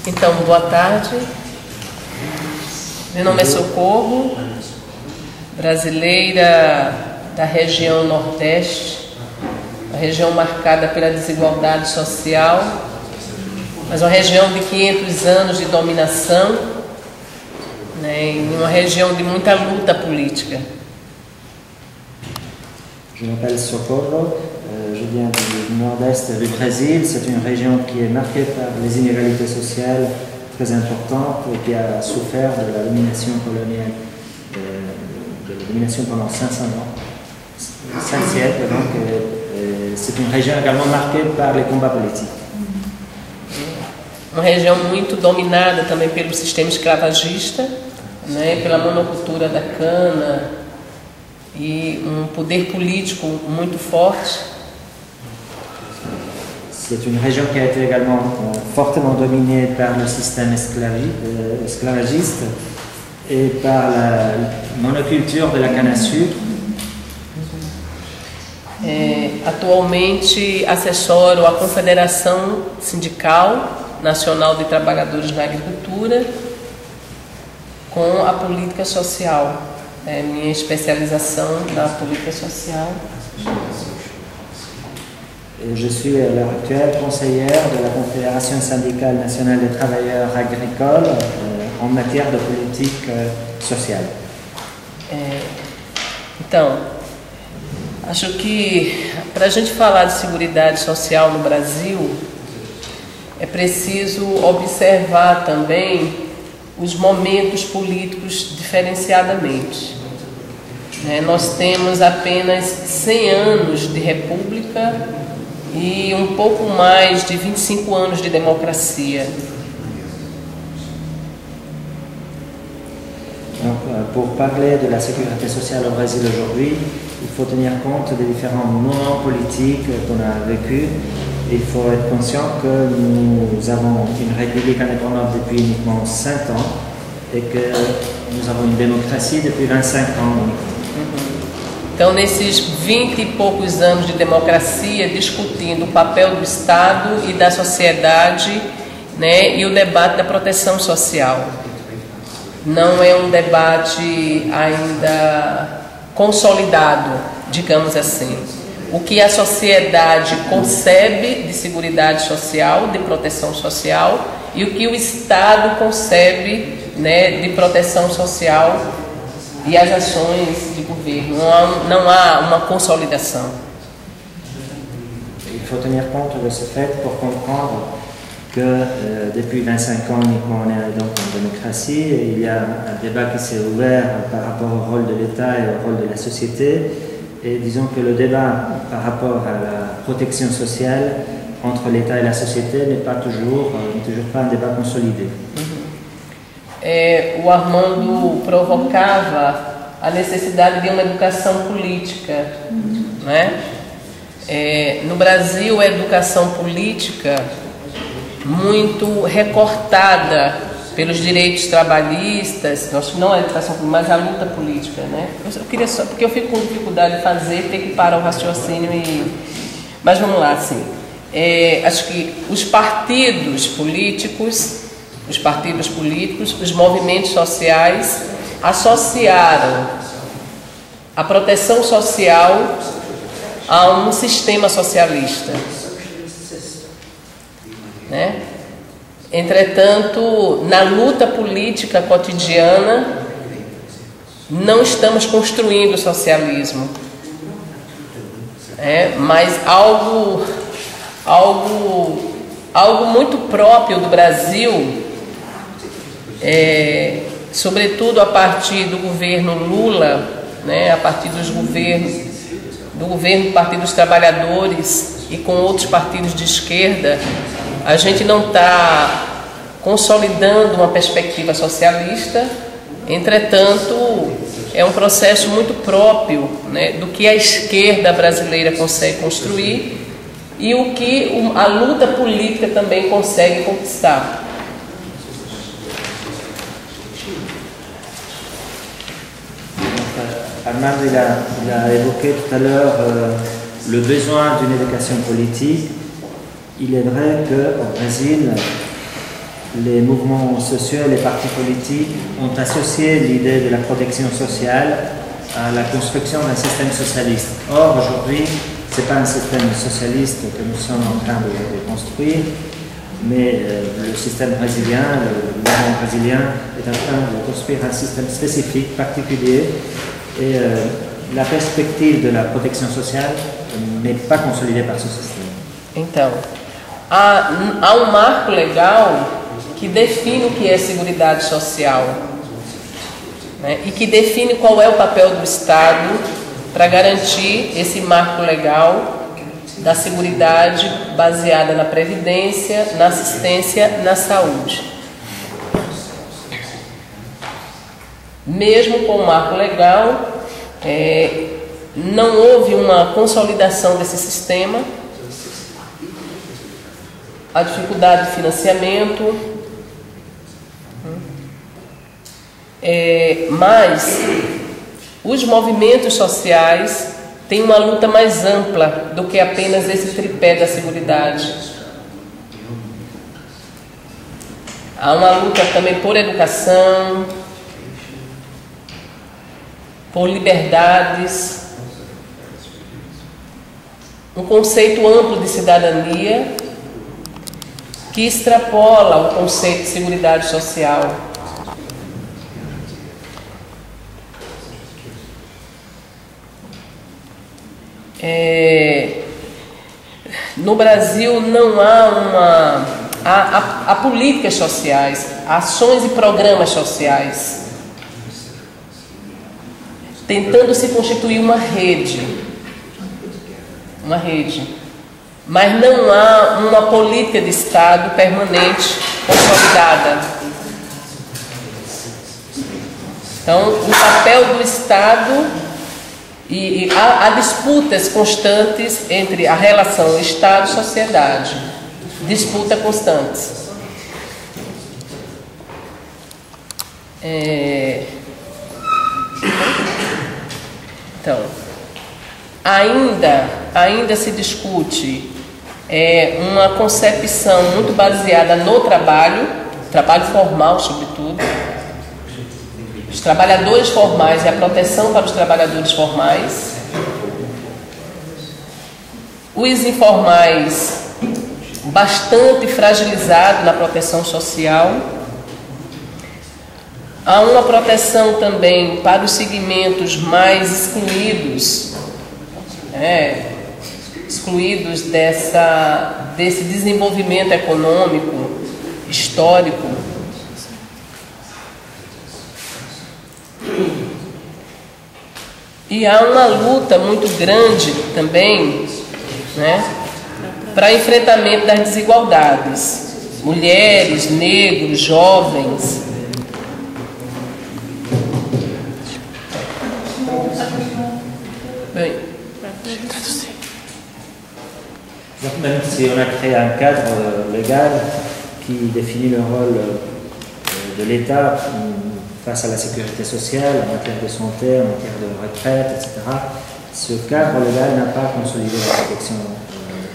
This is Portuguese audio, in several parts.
Então, boa tarde. Meu nome é Socorro, brasileira da região Nordeste, uma região marcada pela desigualdade social, mas uma região de 500 anos de dominação, né, e uma região de muita luta política. Je m'appelle Socorro, je viens du nord-est du Brésil. C'est une région qui est marquée par les inégalités sociales très importantes et qui a souffert de la domination coloniale, de la domination pendant 500 ans, 5 siècles. Donc, c'est une région également marquée par les combats politiques. Uma região muito dominada também pelo sistema escravagista, né, pela monocultura da cana, e poder político muito forte. C'est une région qui a été également fortement dominée par le système esclavagiste et par la monoculture de la canne à sucre. Atualmente assessoro a Confederação Sindical Nacional de Trabalhadores da Agricultura com a política social. Minha especialização da política social. Je suis à l'heure actuelle conseillère de la Confédération syndicale nationale des travailleurs agricoles en matière de politique sociale. Então, acho que para a gente falar de seguridade social no Brasil, é preciso observar também os momentos políticos diferenciadamente. Nós temos apenas 100 anos de república e um pouco mais de 25 anos de democracia. Donc, pour parler de la sécurité sociale au Brésil aujourd'hui, il faut tenir compte des différents moments politiques qu'on a vécus. Il faut être conscient que nous avons une république indépendante depuis uniquement 5 ans et que nous avons une démocratie depuis 25 ans uniquement. Então, nesses 20 e poucos anos de democracia, discutindo o papel do Estado e da sociedade, né, e o debate da proteção social. Não é um debate ainda consolidado, digamos assim. O que a sociedade concebe de seguridade social, de proteção social, e o que o Estado concebe, né, de proteção social e as ações de governo. Não há uma consolidação. Il faut tenir compte de ce fait pour comprendre que depuis 25 ans uniquement on est donc en démocratie et il y a un débat qui s'est ouvert par rapport au rôle de l'État et au rôle de la société. Et disons que le débat par rapport à la protection sociale entre l'État et la société n'est toujours pas un débat consolidé. O Armando provocava a necessidade de uma educação política, né? No Brasil, a educação política muito recortada pelos direitos trabalhistas, acho que não a educação política, mas a luta política, né? Eu queria só, porque eu fico com dificuldade de fazer, ter que parar o raciocínio mas vamos lá, assim. Acho que os partidos políticos, os movimentos sociais associaram a proteção social a um sistema socialista, né? Entretanto, na luta política cotidiana, não estamos construindo o socialismo, mas algo muito próprio do Brasil, sobretudo a partir do governo Lula, né, a partir do governo do Partido dos Trabalhadores e com outros partidos de esquerda. A gente não está consolidando uma perspectiva socialista, entretanto, é um processo muito próprio, né, do que a esquerda brasileira consegue construir e o que a luta política também consegue conquistar. Armando il a évoqué tout à l'heure le besoin d'une éducation politique. Il est vrai qu'au Brésil, les mouvements sociaux et les partis politiques ont associé l'idée de la protection sociale à la construction d'un système socialiste. Or, aujourd'hui, ce n'est pas un système socialiste que nous sommes en train de construire, mais le système brésilien, le gouvernement brésilien est en train de construire un système spécifique, particulier, et la perspective de la protection sociale n'est pas consolidée par ce système. Então, há marco legal que define o que é seguridade social, né, e que define qual é o papel do Estado para garantir esse marco legal da seguridade baseada na previdência, na assistência, na saúde. Mesmo com o marco legal, não houve uma consolidação desse sistema, a dificuldade de financiamento, mas os movimentos sociais têm uma luta mais ampla do que apenas esse tripé da seguridade. Há uma luta também por educação, por liberdades, um conceito amplo de cidadania que extrapola o conceito de seguridade social. No Brasil não há políticas sociais, ações e programas sociais, tentando se constituir uma rede, mas não há uma política de Estado permanente, consolidada. Então, o papel do Estado e há disputas constantes entre a relação Estado-sociedade, disputa constantes. Então, ainda se discute uma concepção muito baseada no trabalho formal, sobretudo, os trabalhadores formais e a proteção para os trabalhadores formais, os informais bastante fragilizados na proteção social. Há uma proteção também para os segmentos mais excluídos, desse desenvolvimento econômico, histórico. E há uma luta muito grande também, né, para enfrentamento das desigualdades. Mulheres, negros, jovens. Bem, donc même si on a créé un cadre légal qui définit le rôle de l'État face à la sécurité sociale, en matière de santé, en matière de retraite, etc., ce cadre légal n'a pas consolidé la protection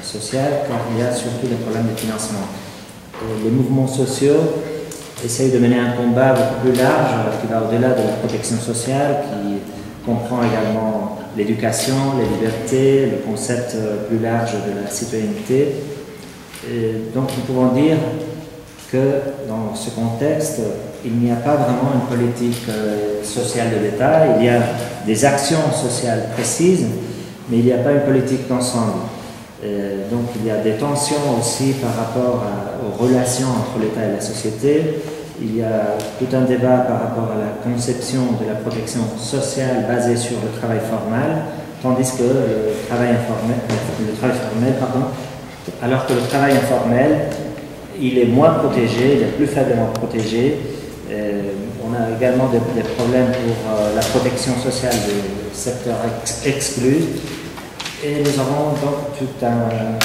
sociale car il y a surtout des problèmes de financement. Les mouvements sociaux essayent de mener un combat beaucoup plus large qui va au-delà de la protection sociale, qui comprend également l'éducation, les libertés, le concept plus large de la citoyenneté. Et donc nous pouvons dire que dans ce contexte, il n'y a pas vraiment une politique sociale de l'État. Il y a des actions sociales précises, mais il n'y a pas une politique d'ensemble. Donc il y a des tensions aussi par rapport aux relations entre l'État et la société. Il y a tout un débat par rapport à la conception de la protection sociale basée sur le travail formel, tandis que le travail formel, alors que le travail informel, il est moins protégé, il est plus faiblement protégé. On a également des problèmes pour la protection sociale des secteurs exclus. Et nous avons donc tout un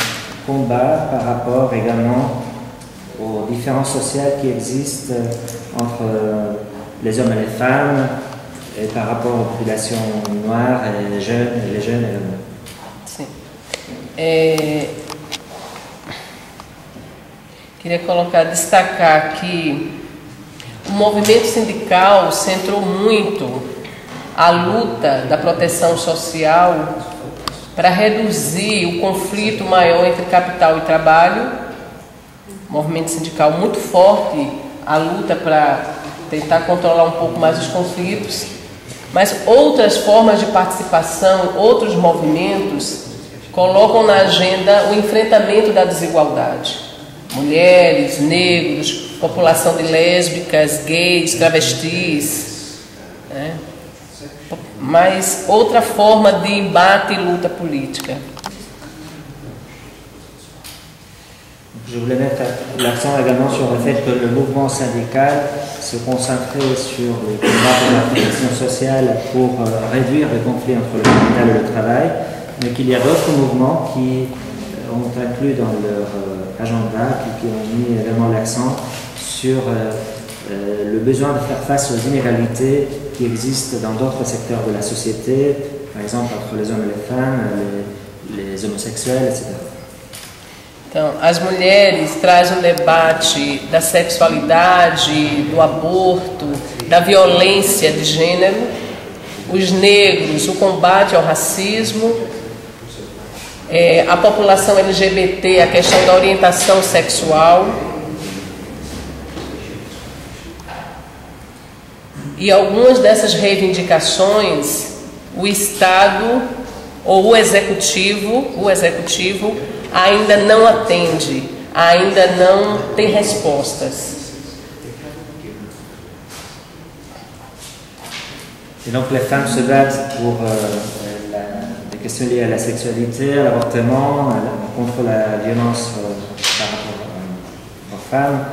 combat par rapport également aux différences sociales qui existent entre les hommes et les femmes, et par rapport aux populations noires et les jeunes également. Sim. queria destacar que o movimento sindical centrou muito a luta da proteção social para reduzir o conflito maior entre capital e trabalho. Movimento sindical muito forte, a luta para tentar controlar um pouco mais os conflitos, mas outras formas de participação, outros movimentos colocam na agenda o enfrentamento da desigualdade. Mulheres, negros, população de lésbicas, gays, travestis, né? Mas outra forma de embate e luta política. Je voulais mettre l'accent également sur le fait que le mouvement syndical se concentrait sur les combats pour la protection sociale pour réduire les conflits entre le capital et le travail, mais qu'il y a d'autres mouvements qui ont inclus dans leur agenda, qui ont mis également l'accent sur le besoin de faire face aux inégalités qui existent dans d'autres secteurs de la société, par exemple entre les hommes et les femmes, les homosexuels, etc. Então, as mulheres trazem um debate da sexualidade, do aborto, da violência de gênero, os negros, o combate ao racismo, a população LGBT, a questão da orientação sexual. E algumas dessas reivindicações, o Estado ou o Executivo ainda não atende, ainda não tem respostas. Et donc les femmes se battent pour des questions liées à la sexualité, à l'avortement, contre la violence par rapport aux femmes.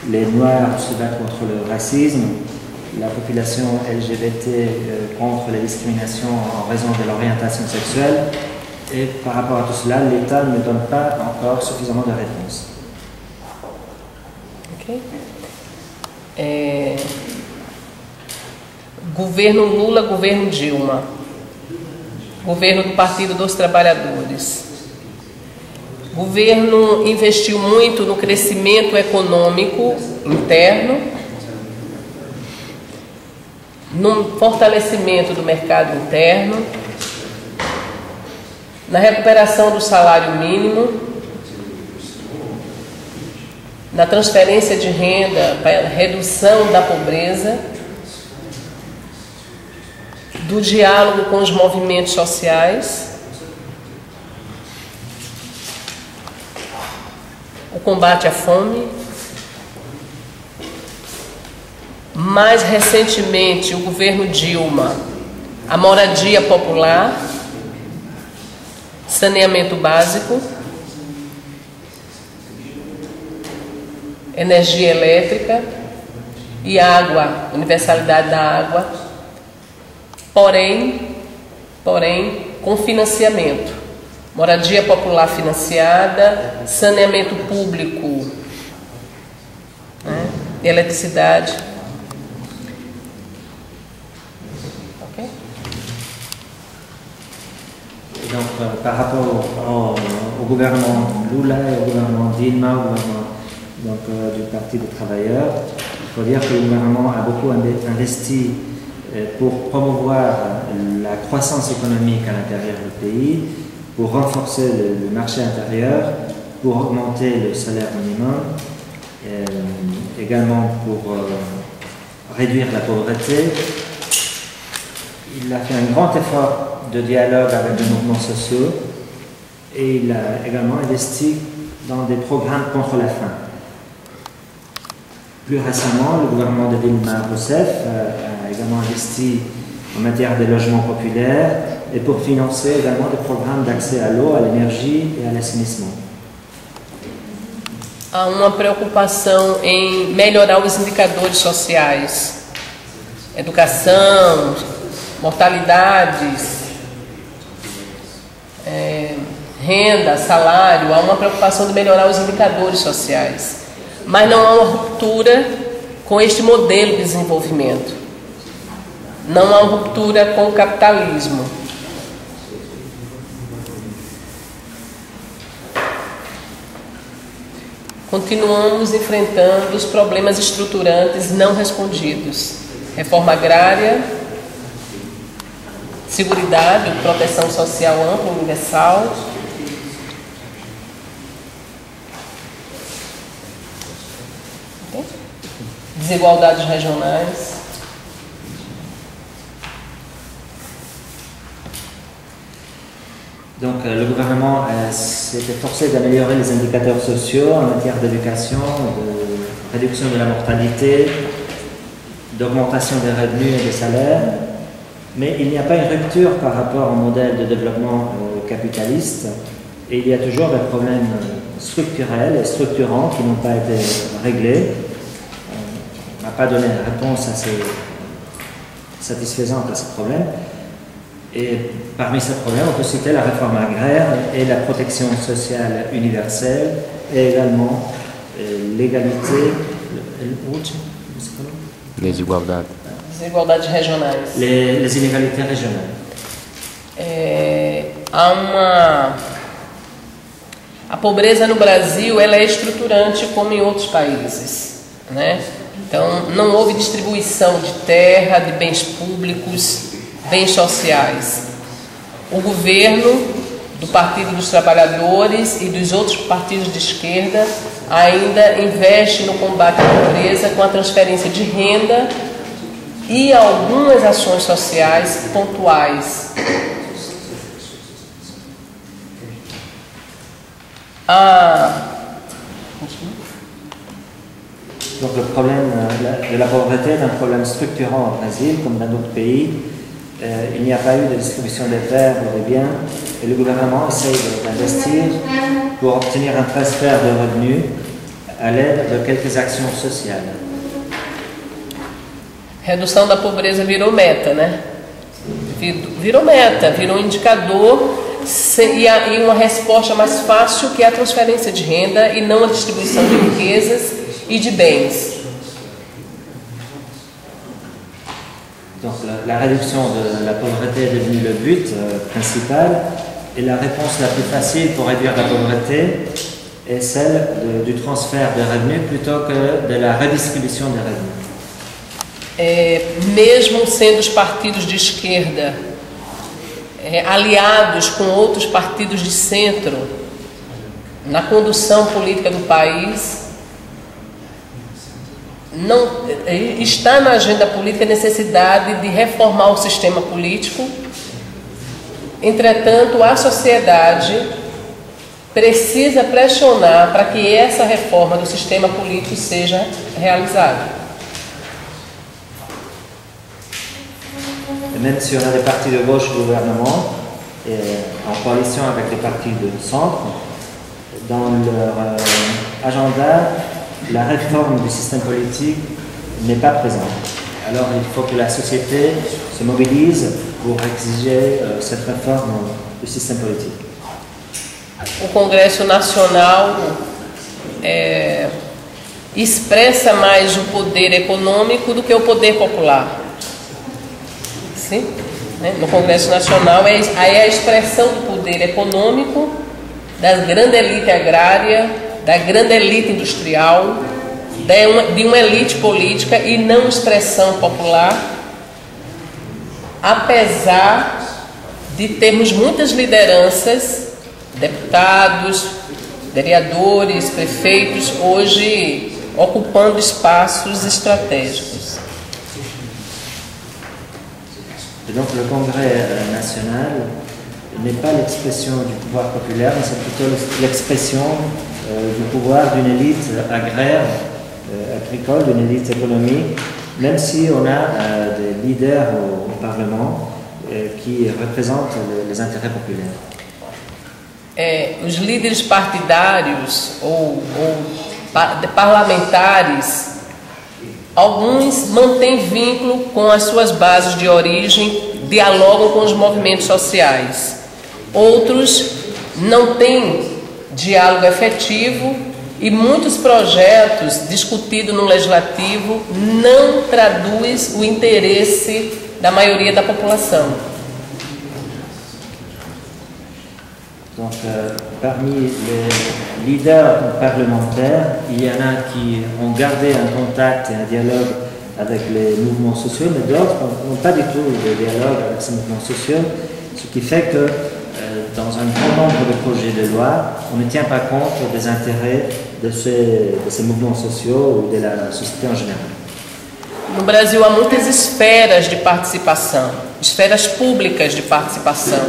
Les Noirs se battent contre le racisme, la population LGBT contre les discriminations en raison de l'orientation sexuelle. Et par rapport à tout cela, l'État ne donne pas encore suffisamment de réponses. Okay. Governo Lula, governo Dilma. Governo do Partido dos Trabalhadores. O governo investiu muito no crescimento econômico interno, no fortalecimento do mercado interno, na recuperação do salário mínimo, na transferência de renda para a redução da pobreza, do diálogo com os movimentos sociais, o combate à fome. Mais recentemente, o governo Dilma, a moradia popular, saneamento básico, energia elétrica e água, universalidade da água, porém com financiamento. Moradia popular financiada, saneamento público, né, eletricidade. Donc, par rapport au gouvernement Lula et au gouvernement Dilma, au gouvernement du Parti des travailleurs, il faut dire que le gouvernement a beaucoup investi pour promouvoir la croissance économique à l'intérieur du pays, pour renforcer le marché intérieur, pour augmenter le salaire minimum, également pour réduire la pauvreté. Il a fait un grand effort de dialogue avec les mouvements sociaux et il a également investi dans des programmes contre la faim. Plus récemment, le gouvernement de Dilma Rousseff a également investi en matière de logement populaire et pour financer également des programmes d'accès à l'eau, à l'énergie et à l'assainissement. Há uma preocupação em melhorar os indicadores sociais, educação, mortalidades, renda, salário. Há uma preocupação de melhorar os indicadores sociais, mas não há uma ruptura com este modelo de desenvolvimento, não há uma ruptura com o capitalismo. continuamos enfrentando os problemas estruturantes não respondidos. Reforma agrária, seguridade, proteção social ampla, universal, desigualdades regionais. Donc le gouvernement s'était forcé d'améliorer les indicateurs sociaux en matière d'éducation, de réduction de la mortalité, d'augmentation des revenus et des salaires, mais il n'y a pas une rupture par rapport au modèle de développement capitaliste, et il y a toujours des problèmes structurels et structurants qui n'ont pas été réglés. On n'a pas donné de réponse assez satisfaisante à ces problèmes. Et parmi ces problèmes, on peut citer la réforme agraire et la protection sociale universelle, et également l'égalité, Desigualdade. Desigualdades regionais. Les inégalités régionales. A pobreza no Brasil ela é estruturante como em outros países, né? Então não houve distribuição de terra, de bens públicos, bens sociais. O governo do Partido dos Trabalhadores e dos outros partidos de esquerda ainda investe no combate à pobreza com a transferência de renda e algumas ações sociais pontuais. Donc le problème de la pauvreté est un problème structurant au Brésil comme dans d'autres pays. Il n'y a pas eu de distribution des terres ou des biens et le gouvernement essaye d'investir pour obtenir un transfert de revenus à l'aide de quelques actions sociales. Redução da pobreza virou meta, né? Virou meta, virou indicador e uma resposta mais fácil que a transferência de renda e não a distribuição de riquezas e de bens. Donc la réduction de la pauvreté est devenue le but principal et la réponse la plus facile pour réduire la pauvreté est celle du transfert de revenus plutôt que de la redistribution des revenus. Mesmo sendo os partidos de esquerda aliados com outros partidos de centro na condução política do país, não está na agenda política a necessidade de reformar o sistema político. Entretanto, a sociedade precisa pressionar para que essa reforma do sistema político seja realizada. Même si on a des partis de gauche au gouvernement, en coalition avec les partis de centre, dans leur agenda, la réforme du système politique n'est pas présente. Alors il faut que la société se mobilise pour exiger cette réforme du système politique. O Congresso Nacional expressa mais o poder econômico do que o poder popular. Sim? No Congresso Nacional é a expressão do poder econômico, da grande elite agrária, da grande elite industrial, de uma elite política e não expressão popular, apesar de termos muitas lideranças, deputados, vereadores, prefeitos, hoje ocupando espaços estratégicos. Et donc le Congrès national n'est pas l'expression du pouvoir populaire, mais c'est plutôt l'expression du pouvoir d'une élite agraire, agricole, d'une élite économique, même si on a des leaders au Parlement qui représentent les intérêts populaires. Os líderes partidários ou parlamentares, alguns mantêm vínculo com as suas bases de origem, dialogam com os movimentos sociais. Outros não têm diálogo efetivo e muitos projetos discutidos no legislativo não traduzem o interesse da maioria da população. Donc, parmi les leaders parlementaires, il y en a qui ont gardé un contact et un dialogue avec les mouvements sociaux, mais d'autres n'ont pas du tout de dialogue avec ces mouvements sociaux, ce qui fait que dans un grand nombre de projets de loi, on ne tient pas compte des intérêts de ces mouvements sociaux ou de la société en général. No Brasil há muitas esferas de participação, esferas públicas de participação,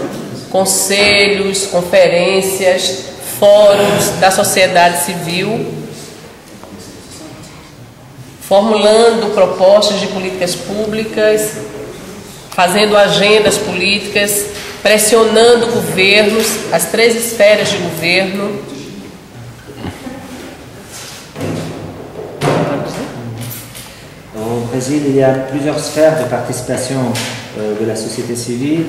conselhos, conferências, fóruns da sociedade civil, formulando propostas de políticas públicas, fazendo agendas políticas, pressionando governos, as 3 esferas de governo. Au Brésil, il y a plusieurs sphères de participation de la société civile.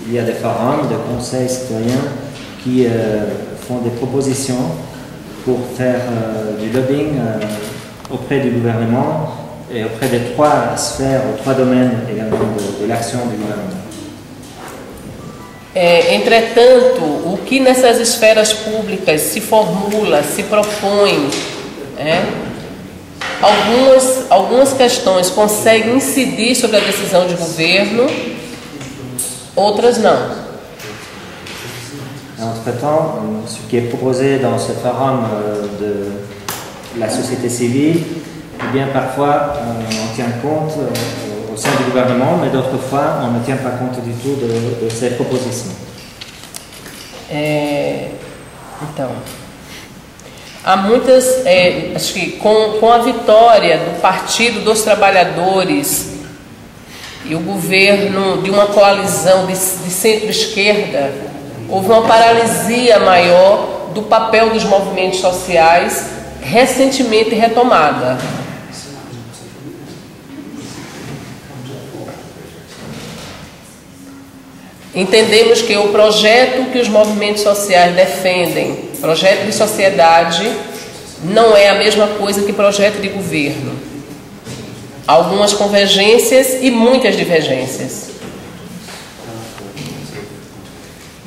Il y a des forums, des conseils citoyens qui font des propositions pour faire du lobbying auprès du gouvernement et auprès des 3 sphères, 3 domaines également de l'action du gouvernement. Entretanto, o que nessas esferas públicas se formula, se propõe, algumas questões conseguem incidir sobre a decisão de governo, outras não. Entre-temps, ce qui est proposé dans ce forum de la société civile, eh bien parfois on tient compte au sein du gouvernement, mais d'autres fois on ne tient pas compte du tout de ces propositions. Então, há muitas, acho que com a vitória do Partido dos Trabalhadores e o governo de uma coalizão de centro-esquerda, houve uma paralisia maior do papel dos movimentos sociais, recentemente retomada. Entendemos que o projeto que os movimentos sociais defendem, projeto de sociedade, não é a mesma coisa que projeto de governo. Algumas convergências e muitas divergências.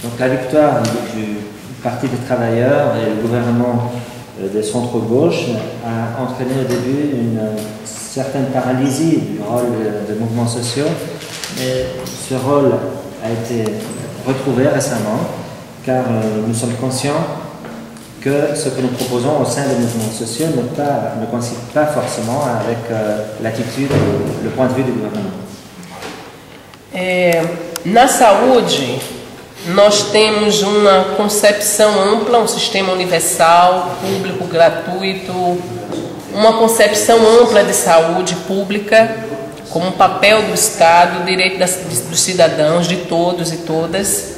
Donc la victoire du Parti des travailleurs et le gouvernement des centres-gauche a entraîné au début une certaine paralysie du rôle des mouvements sociaux, mais ce rôle a été retrouvé récemment car nous sommes conscients que ce que nous proposons au sein des mouvements sociaux ne coïncide pas forcément avec l'attitude, le point de vue du gouvernement. Na saúde, nós temos uma concepção ampla, um sistema universal, público, gratuito, uma concepção ampla de saúde pública, como um papel do Estado, direito dos cidadãos, de todos e todas,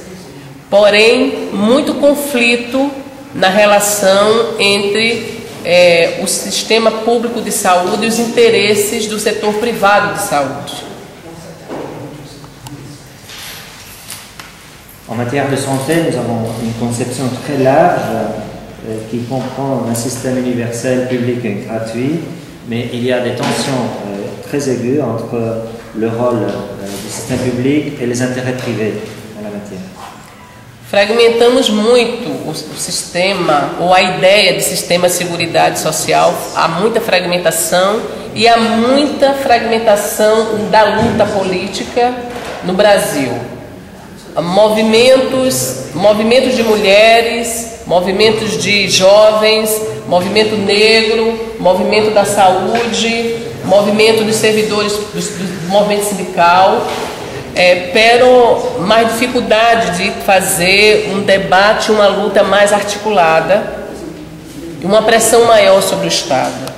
porém, muito conflito na relação entre o sistema público de saúde e os interesses do setor privado de saúde. En matière de santé, nous avons une conception très large qui comprend un système universel public et gratuit, mais il y a des tensions très aiguës entre le rôle du système public et les intérêts privés en la matière. Fragmentamos muito o sistema, ou a ideia de sistema de seguridade social, há muita fragmentação e há muita fragmentação da luta política no Brasil. Movimentos de mulheres, movimentos de jovens, movimento negro, movimento da saúde, movimento dos servidores do movimento sindical, pero mais dificuldade de fazer um debate, uma luta mais articulada e uma pressão maior sobre o Estado.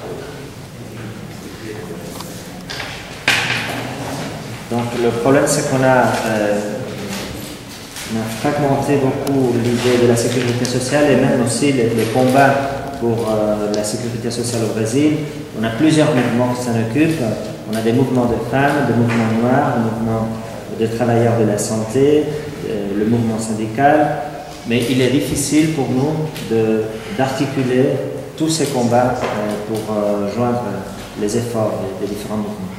Donc le problème c'est qu'on a fragmenté beaucoup l'idée de la sécurité sociale et même aussi les combats pour la sécurité sociale au Brésil. On a plusieurs mouvements qui s'en occupent. On a des mouvements de femmes, des mouvements noirs, des mouvements de travailleurs de la santé, le mouvement syndical. Mais il est difficile pour nous d'articuler tous ces combats pour joindre les efforts des différents mouvements.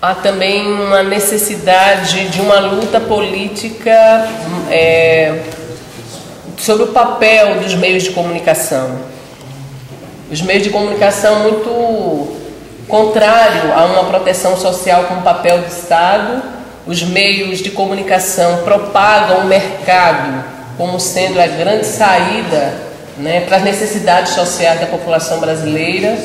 Há também uma necessidade de uma luta política sobre o papel dos meios de comunicação. Os meios de comunicação muito contrário a uma proteção social como papel do Estado. Os meios de comunicação propagam o mercado como sendo a grande saída, né, para as necessidades sociais da população brasileira.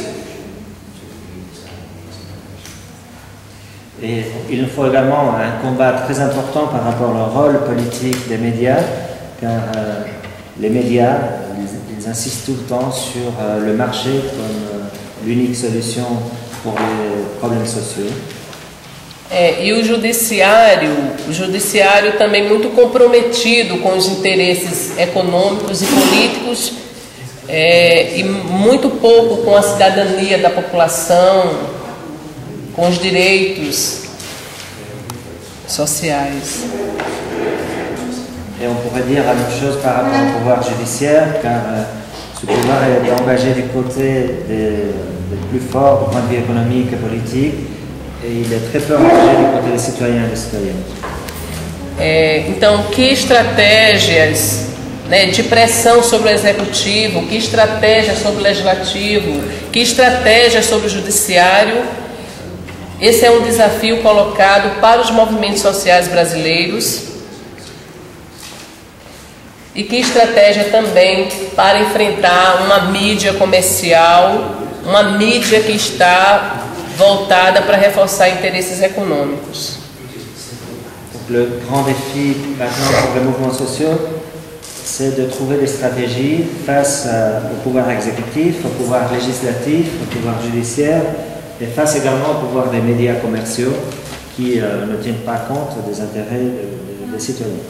Et il nous faut également un combat très important par rapport au rôle politique des médias, car les médias, ils insistent tout le temps sur le marché comme l'unique solution pour les problèmes sociaux. E o judiciário também muito comprometido com os interesses econômicos e políticos, e muito pouco com a cidadania da população, com os direitos sociais. Et on pourrait dire la même chose par rapport au pouvoir judiciaire, car ce pouvoir est engagé du côté des plus forts du point de vue économique et politique, et il est très peu engagé du côté des citoyens et des citoyennes. Então, que estratégias, né, de pressão sobre o executivo, que estratégias sobre o legislativo, que estratégias sobre o judiciário? Esse é um desafio colocado para os movimentos sociais brasileiros. E que estratégia também para enfrentar uma mídia comercial, uma mídia que está voltada para reforçar interesses econômicos. Donc, le grand défi maintenant pour les mouvements sociaux, c'est de trouver des stratégies face au pouvoir exécutif, au pouvoir législatif, au pouvoir judiciaire, et face également au pouvoir des médias commerciaux qui ne tiennent pas compte des intérêts des citoyens.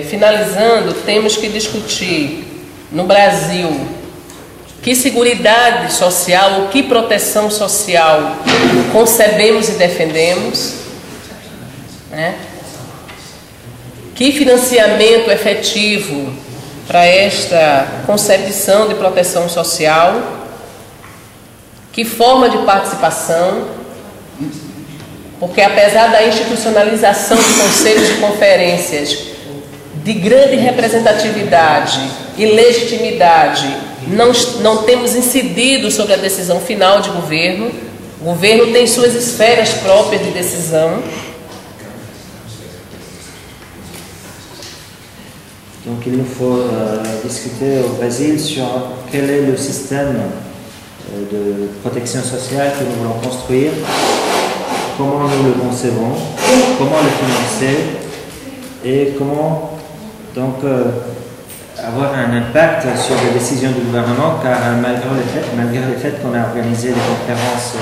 Finalizando, temos que discutir no Brasil que seguridade social ou que proteção social concebemos e defendemos, né? Que financiamento efetivo para esta concepção de proteção social, que forma de participação, porque apesar da institucionalização de conselhos e conferências de grande representatividade e legitimidade, não temos incidido sobre a decisão final de governo. O governo tem suas esferas próprias de decisão. Donc il nous faut discuter au Brésil sur quel est le système de protection sociale que nous voulons construire, comment nous le concevons, comment le financer et comment donc avoir un impact sur les décisions du gouvernement, car malgré le fait qu'on a organisé des conférences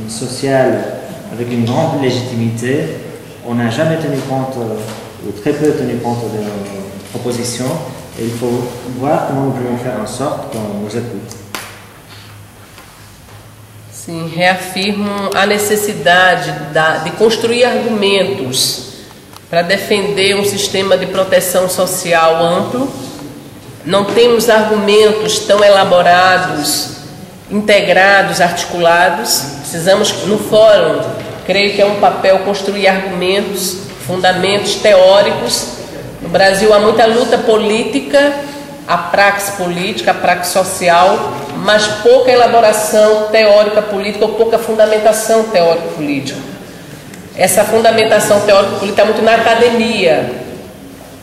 sociales avec une grande légitimité, on n'a jamais tenu compte, ou très peu tenu compte de nos propositions, et il faut voir comment nous pouvons faire en sorte qu'on nous écoute. Sim, reafirmo a necessidade de construir argumentos para defender um sistema de proteção social amplo. Não temos argumentos tão elaborados, integrados, articulados. Precisamos, no fórum, creio que é um papel construir argumentos, fundamentos teóricos. No Brasil há muita luta política, a praxe política, a praxe social, mas pouca elaboração teórica política ou pouca fundamentação teórico-política. Essa fundamentação teórico-política está muito na academia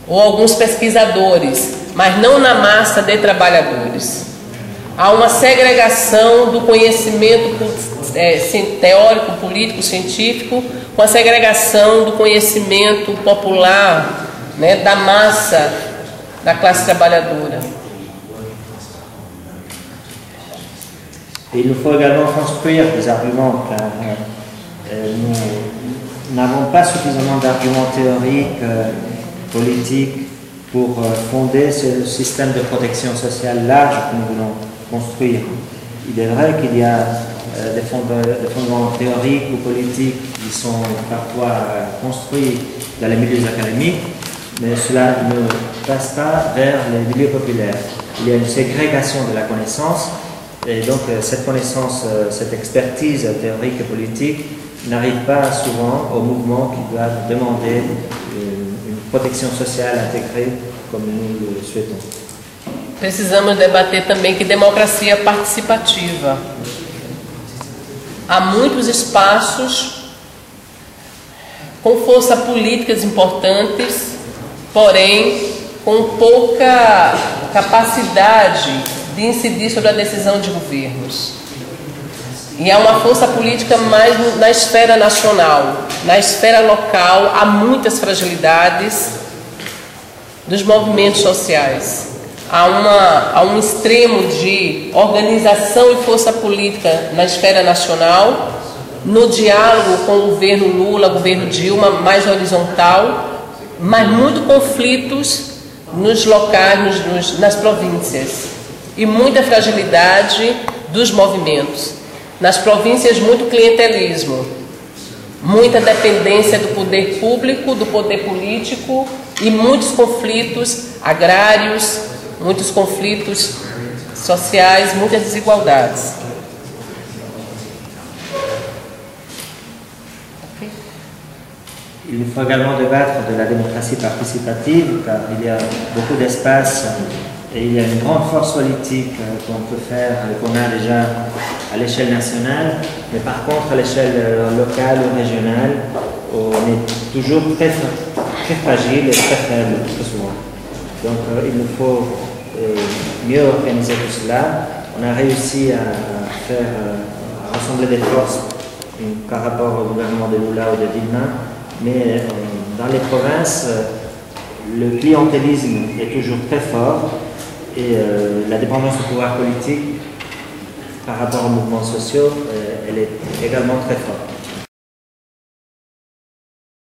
ou alguns pesquisadores, mas não na massa de trabalhadores. Há uma segregação do conhecimento teórico, político, científico, com a segregação do conhecimento popular, né, da massa da classe trabalhadora. Et il nous faut également construire des arguments, car nous n'avons pas suffisamment d'arguments théoriques, politiques, pour fonder ce système de protection sociale large que nous voulons construire. Il est vrai qu'il y a des fondements théoriques ou politiques qui sont parfois construits dans les milieux académiques, mais cela ne passe pas vers les milieux populaires. Il y a une ségrégation de la connaissance, et donc cette connaissance, cette expertise théorique et politique n'arrive pas souvent aux mouvements qui doivent demander une protection sociale intégrée comme nous le souhaitons. Precisamos debater também que democracia participativa. Há muitos espaços com força políticas importantes, porém com pouca capacidade de incidir sobre a decisão de governos. E há uma força política mais na esfera nacional, na esfera local, há muitas fragilidades dos movimentos sociais. Há um extremo de organização e força política na esfera nacional, no diálogo com o governo Lula, governo Dilma, mais horizontal, mas muitos conflitos nos locais, nas províncias, e muita fragilidade dos movimentos. Nas províncias, muito clientelismo, muita dependência do poder público, do poder político, e muitos conflitos agrários, muitos conflitos sociais, muitas desigualdades. Il faut également débattre de la démocratie participative, car il y a beaucoup d'espace et il y a une grande force politique qu'on peut faire, qu'on a déjà à l'échelle nationale, mais par contre à l'échelle locale ou régionale, on est toujours très fragile et très faible, très souvent. Donc il nous faut mieux organiser tout cela. On a réussi à rassembler des forces par rapport au gouvernement de Lula ou de Dilma, mais dans les provinces, le clientélisme est toujours très fort et la dépendance au pouvoir politique par rapport aux mouvements sociaux, elle est également très forte.